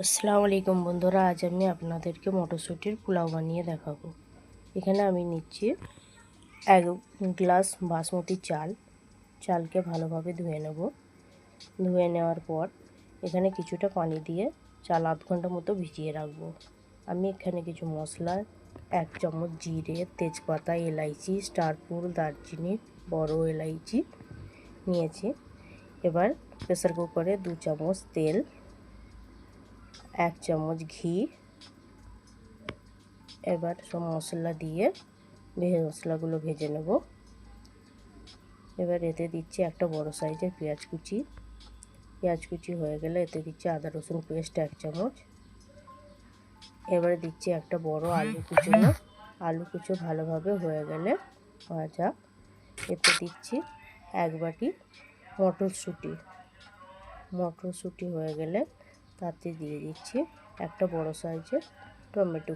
আসসালামু আলাইকুম বন্ধুরা, আজ আমি আপনাদেরকে মটরশুঁটির পোলাও বানিয়ে দেখাবো। এখানে আমি নিচ্ছি 1 গ্লাস বাসমতি চালকে ভালোভাবে ধুয়ে নেব। ধুয়ে নেওয়ার পর এখানে কিছুটা পানি দিয়ে চাল আধ ঘন্টা মতো ভিজিয়ে রাখবো। আমি এখানে কিছু মশলা 1 চামচ জিরে, তেজপাতা, এলাইচি, স্টারফুল, দারচিনি, বড় এলাইচি নিয়েছি। এবার প্রেসার কুকারে 2 চামচ তেল, 1 চামচ ঘি, এবার সব মশলা দিয়ে মশলাগুলো ভেজে নেব। এবার এতে দিচ্ছি একটা বড় সাইজের পেঁয়াজ কুচি হয়ে গেলে এতে দিচ্ছি আদা রসুন পেস্ট 1 চামচ। এবারে দিচ্ছি একটা বড় আলু কুচো ভালোভাবে হয়ে গেলে ভাজা। এতে দিচ্ছি 1 বাটি মটরশুঁটি হয়ে গেলে তাতে দিয়ে দিচ্ছি একটা বড় সাইজের টমেটো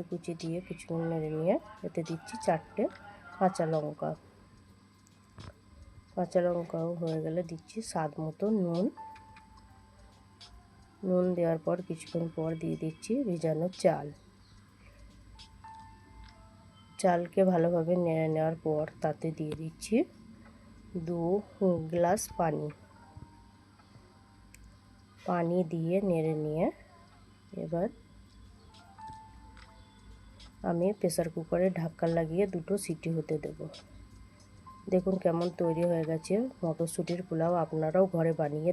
কুচি দিয়ে কিছুক্ষণ নেড়ে নিয়ে এতে দিচ্ছি 4টে কাঁচা লঙ্কাও হয়ে গেলে দিচ্ছি স্বাদ মতো নুন দেওয়ার পর কিছুক্ষণ পর দিয়ে দিচ্ছি ভেজানো চালকে ভালোভাবে নেড়ে নেওয়ার পর তাতে দিয়ে দিচ্ছি 2 গ্লাস পানি দিয়ে নেড়ে নিয়ে এবার আমি প্রেসার কুকারে ঢাকা লাগিয়ে 2টো সিটি হতে দেব। দেখুন কেমন তৈরি হয়ে গেছে মটরশুঁটির পোলাও। আপনারাও ঘরে বানিয়ে